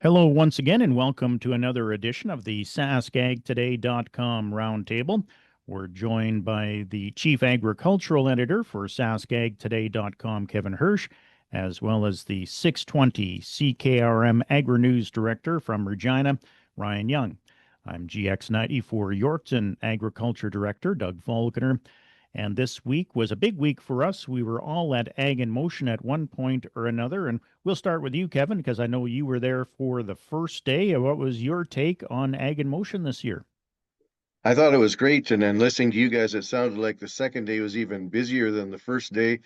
Hello once again, and welcome to another edition of the SaskAgToday.com Roundtable. We're joined by the Chief Agricultural Editor for SaskAgToday.com, Kevin Hursh, as well as the 620 CKRM Agri-News Director from Regina, Ryan Young. I'm GX94 Yorkton Agriculture Director, Doug Falconer. And this week was a big week for us. We were all at Ag in Motion at one point or another. And we'll start with you, Kevin, because I know you were there for the first day. What was your take on Ag in Motion this year? I thought it was great, and then listening to you guys, it sounded like the second day was even busier than the first day.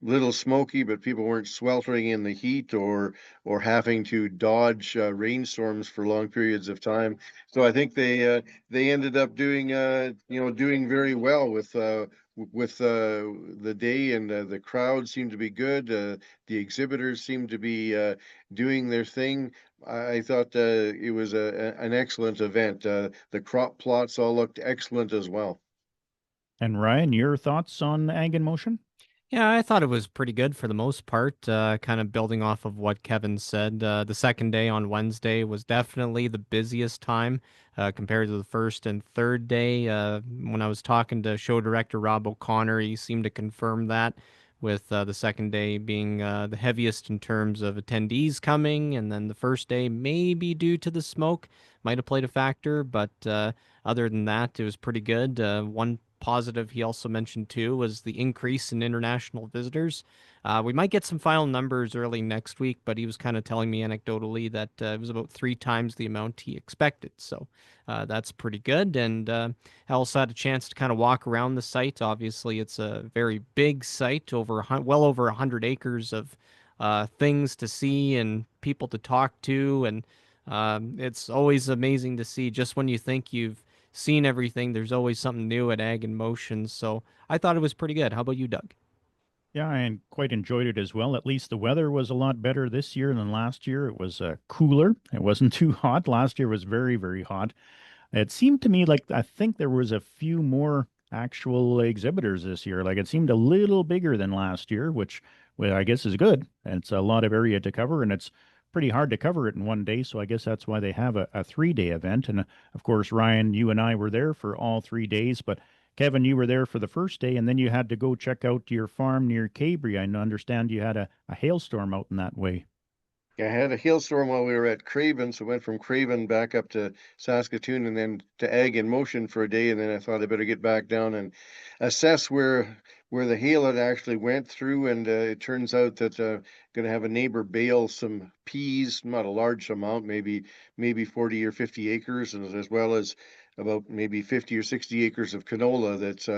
Little smoky, but people weren't sweltering in the heat or having to dodge rainstorms for long periods of time. So I think they ended up doing very well with the day, and the crowd seemed to be good. The exhibitors seemed to be doing their thing. I thought it was an excellent event. The crop plots all looked excellent as well. And Ryan, your thoughts on Ag in Motion? Yeah, I thought it was pretty good for the most part. Kind of building off of what Kevin said. The second day on Wednesday was definitely the busiest time compared to the first and third day. When I was talking to show director Rob O'Connor, he seemed to confirm that, with the second day being the heaviest in terms of attendees coming, and then the first day, maybe due to the smoke, might have played a factor. But other than that, it was pretty good. One positive he also mentioned too was the increase in international visitors. We might get some final numbers early next week, but he was kind of telling me anecdotally that it was about 3 times the amount he expected. So that's pretty good. And I also had a chance to kind of walk around the site. Obviously, it's a very big site, well over 100 acres of things to see and people to talk to. And it's always amazing to see, just when you think you've seen everything, there's always something new at Ag in Motion. So I thought it was pretty good. How about you, Doug? Yeah, I quite enjoyed it as well. At least the weather was a lot better this year than last year. It was cooler. It wasn't too hot. Last year was very, very hot. It seemed to me like I think there was a few more actual exhibitors this year. Like it seemed a little bigger than last year, which well, I guess is good. And it's a lot of area to cover, and it's pretty hard to cover it in one day. So I guess that's why they have a 3 day event. And of course, Ryan, you and I were there for all 3 days, but Kevin, you were there for the first day, and then you had to go check out your farm near Cabri. I understand you had a hailstorm out in that way. I had a hailstorm while we were at Craven, so went from Craven back up to Saskatoon and then to Ag in Motion for a day, and then I thought I better get back down and assess where the hail had actually went through. And it turns out that going to have a neighbor bale some peas, not a large amount, maybe 40 or 50 acres, and as well as about maybe 50 or 60 acres of canola that's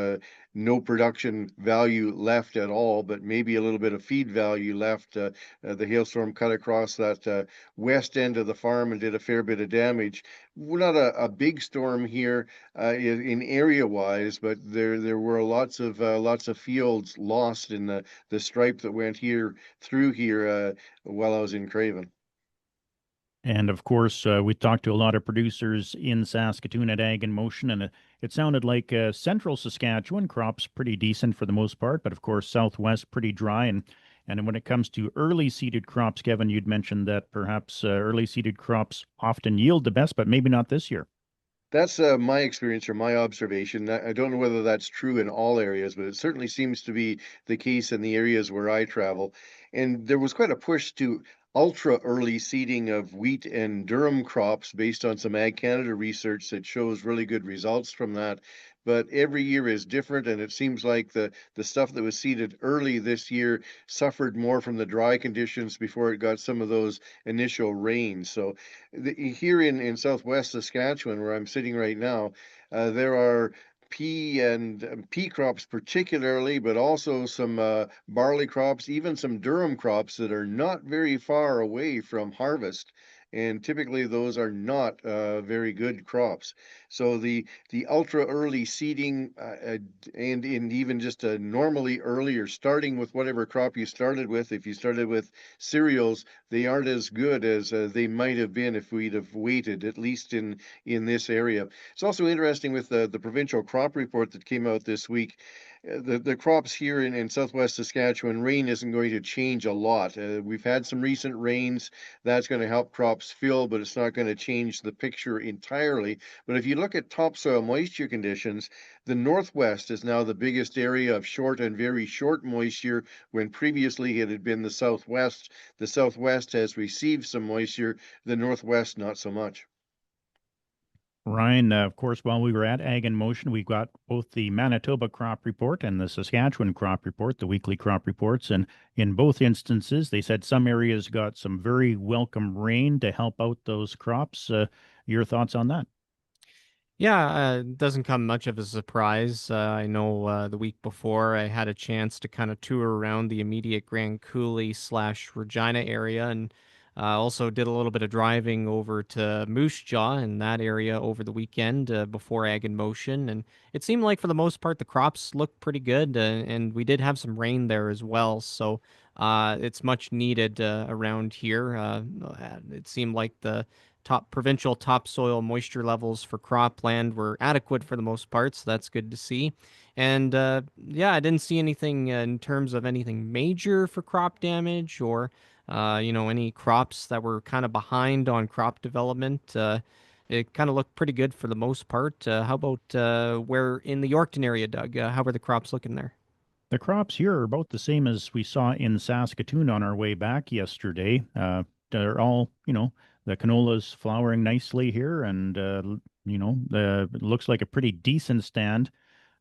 no production value left at all, but maybe a little bit of feed value left. The hailstorm cut across that west end of the farm and did a fair bit of damage. We're not a big storm here in area wise, but there were lots of fields lost in the stripe that went here through here while I was in Craven. And of course, we talked to a lot of producers in Saskatoon at Ag in Motion, and it sounded like central Saskatchewan crops pretty decent for the most part, but of course, southwest pretty dry. And when it comes to early seeded crops, Kevin, you'd mentioned that perhaps early seeded crops often yield the best, but maybe not this year. That's my experience or my observation. I don't know whether that's true in all areas, but it certainly seems to be the case in the areas where I travel. And there was quite a push to ultra early seeding of wheat and durum crops based on some Ag Canada research that shows really good results from that. But every year is different, and it seems like the stuff that was seeded early this year suffered more from the dry conditions before it got some of those initial rains. So here in southwest Saskatchewan, where I'm sitting right now, there are pea crops particularly, but also some barley crops, even some durum crops that are not very far away from harvest. And typically those are not very good crops. So the ultra early seeding and in even just a normally earlier starting with whatever crop you started with, if you started with cereals, they aren't as good as they might have been if we'd have waited, at least in this area. It's also interesting with the provincial crop report that came out this week. the crops here in southwest Saskatchewan, rain isn't going to change a lot. We've had some recent rains that's going to help crops fill, but it's not going to change the picture entirely. But if you look at topsoil moisture conditions, the northwest is now the biggest area of short and very short moisture, when previously it had been the southwest. The southwest has received some moisture, the northwest not so much. Ryan, of course, while we were at Ag in Motion, we got both the Manitoba crop report and the Saskatchewan crop report, the weekly crop reports. And in both instances, they said some areas got some very welcome rain to help out those crops. Your thoughts on that? Yeah, it doesn't come much of a surprise. I know the week before I had a chance to kind of tour around the immediate Grand Coulee slash Regina area, and also did a little bit of driving over to Moose Jaw in that area over the weekend before Ag in Motion. And it seemed like for the most part the crops looked pretty good, and we did have some rain there as well. So it's much needed around here. It seemed like the top provincial topsoil moisture levels for cropland were adequate for the most part, so that's good to see. And yeah, I didn't see anything in terms of anything major for crop damage or any crops that were kind of behind on crop development. It kind of looked pretty good for the most part. How about where in the Yorkton area, Doug? How were the crops looking there? The crops here are about the same as we saw in Saskatoon on our way back yesterday. They're all, the canola's flowering nicely here, and it looks like a pretty decent stand.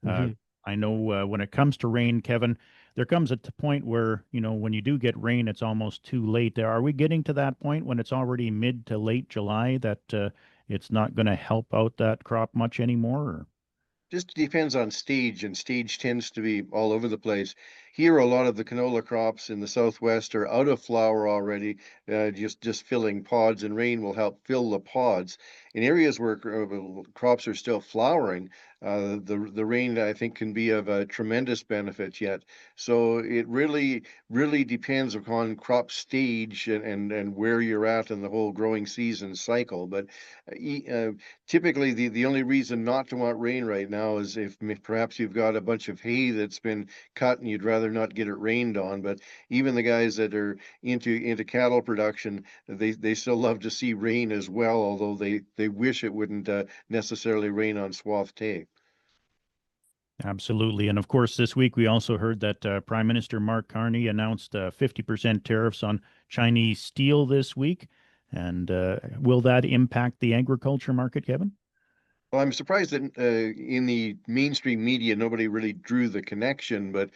Uh, Hmm. I know when it comes to rain, Kevin, there comes a point where, when you do get rain, it's almost too late. Are we getting to that point when it's already mid to late July that it's not going to help out that crop much anymore? Or? Just depends on stage, and stage tends to be all over the place. Here, a lot of the canola crops in the southwest are out of flower already, just filling pods, and rain will help fill the pods. In areas where crops are still flowering, the rain, I think, can be of a tremendous benefit yet. So it really depends upon crop stage and where you're at in the whole growing season cycle. But typically, the only reason not to want rain right now is if perhaps you've got a bunch of hay that's been cut and you'd rather not get it rained on. But even the guys that are into cattle production, they still love to see rain as well, although they wish it wouldn't necessarily rain on swathed hay. Absolutely. And of course, this week we also heard that Prime Minister Mark Carney announced 50% tariffs on Chinese steel this week. And will that impact the agriculture market, Kevin? Well, I'm surprised that in the mainstream media, nobody really drew the connection, but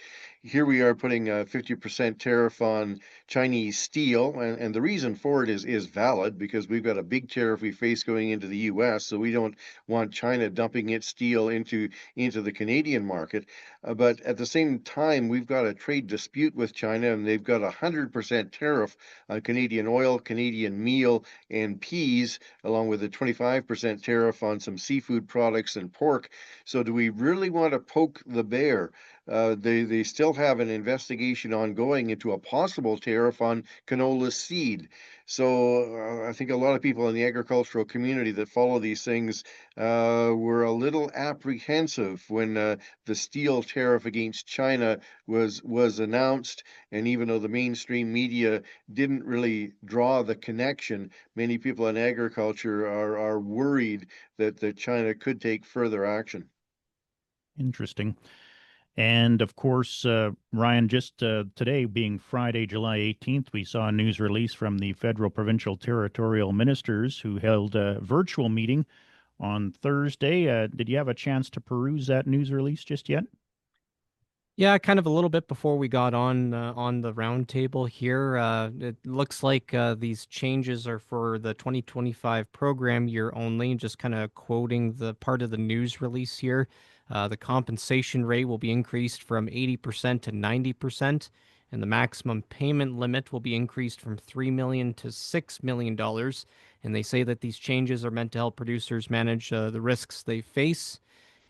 here we are putting a 50% tariff on Chinese steel, and the reason for it is valid because we've got a big tariff we face going into the US, so we don't want China dumping its steel into the Canadian market. But at the same time, we've got a trade dispute with China, and they've got a 100% tariff on Canadian oil, Canadian meal, and peas, along with a 25% tariff on some seafood products and pork. So, do we really want to poke the bear? They still have an investigation ongoing into a possible tariff on canola seed. So, I think a lot of people in the agricultural community that follow these things were a little apprehensive when the steel tariff against China was announced. And even though the mainstream media didn't really draw the connection, many people in agriculture are worried that China could take further action. Interesting. And of course, Ryan, just today being Friday, July 18th, we saw a news release from the federal, provincial, territorial ministers who held a virtual meeting on Thursday. Did you have a chance to peruse that news release just yet? Yeah, kind of a little bit before we got on the roundtable here. It looks like these changes are for the 2025 program year only. Just kind of quoting the part of the news release here. The compensation rate will be increased from 80% to 90%, and the maximum payment limit will be increased from $3 million to $6 million. And they say that these changes are meant to help producers manage the risks they face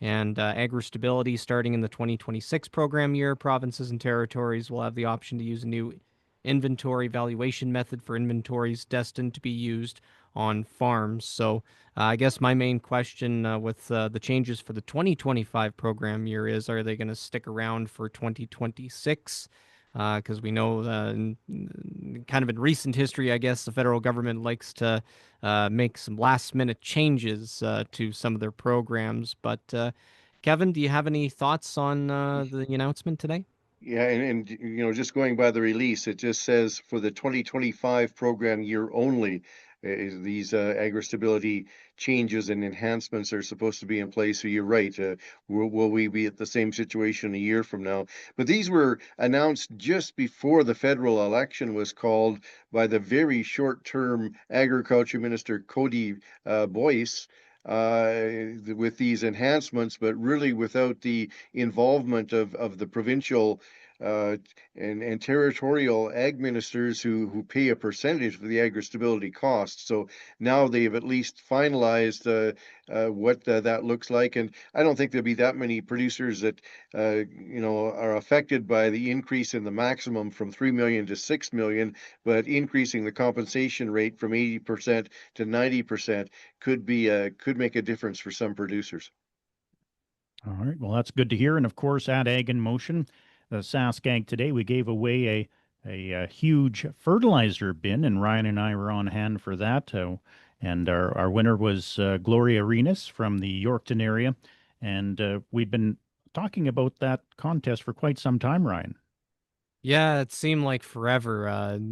and agri-stability starting in the 2026 program year. Provinces and territories will have the option to use a new inventory valuation method for inventories destined to be used on farms. So I guess my main question with the changes for the 2025 program year is, are they going to stick around for 2026? Because we know kind of in recent history, I guess the federal government likes to make some last minute changes to some of their programs. But Kevin, do you have any thoughts on the announcement today? Yeah, and just going by the release, it just says for the 2025 program year only, is these agri-stability changes and enhancements are supposed to be in place. So you're right. Will we be at the same situation a year from now? But these were announced just before the federal election was called by the very short-term Agriculture Minister Cody Boyce. With these enhancements, but really without the involvement of the provincial uh, and territorial ag ministers who pay a percentage of the agri-stability costs. So now they've at least finalized what that looks like, and I don't think there'll be that many producers that are affected by the increase in the maximum from 3 million to 6 million, but increasing the compensation rate from 80% to 90% could make a difference for some producers. All right. Well, that's good to hear. And of course, at Ag in Motion, the Sask Ag today, we gave away a huge fertilizer bin, and Ryan and I were on hand for that. And our winner was Gloria Arenas from the Yorkton area. And we've been talking about that contest for quite some time, Ryan. Yeah, it seemed like forever.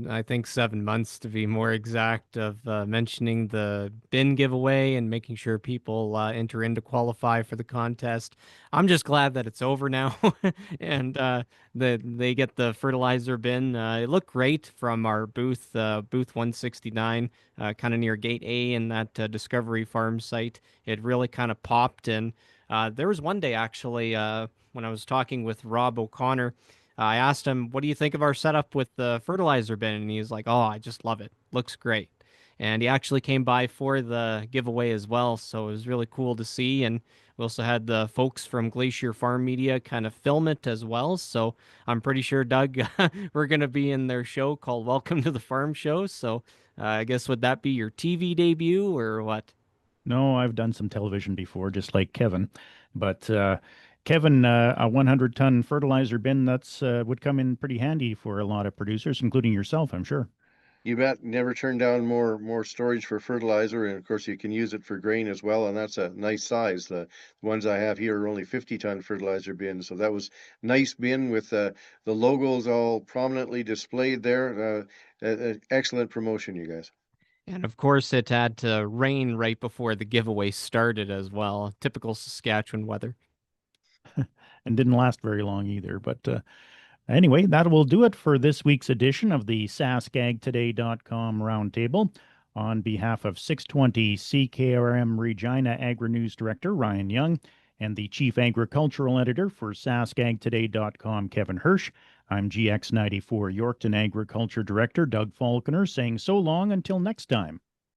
I think 7 months to be more exact, of mentioning the bin giveaway and making sure people enter in to qualify for the contest. I'm just glad that it's over now and that they get the fertilizer bin. It looked great from our booth, booth 169, kind of near Gate A in that Discovery Farm site. It really kind of popped. And there was one day actually when I was talking with Rob O'Connor. I asked him, "What do you think of our setup with the fertilizer bin?" And he's like, "Oh, I just love it. Looks great." And he actually came by for the giveaway as well, so it was really cool to see. And we also had the folks from Glacier Farm Media kind of film it as well. So I'm pretty sure, Doug, we're going to be in their show called Welcome to the Farm Show. So I guess would that be your TV debut or what? No, I've done some television before, just like Kevin. But Kevin, a 100-ton fertilizer bin, that's would come in pretty handy for a lot of producers, including yourself, I'm sure. You bet. Never turn down more storage for fertilizer, and of course you can use it for grain as well, and that's a nice size. The ones I have here are only 50-ton fertilizer bins, so that was nice bin with the logos all prominently displayed there. Excellent promotion, you guys. And of course, it had to rain right before the giveaway started as well. Typical Saskatchewan weather. And didn't last very long either. But anyway, that will do it for this week's edition of the SaskAgToday.com Roundtable. On behalf of 620 CKRM Regina Agri-News Director Ryan Young and the Chief Agricultural Editor for SaskAgToday.com Kevin Hursh, I'm GX94 Yorkton Agriculture Director Doug Falconer saying so long until next time.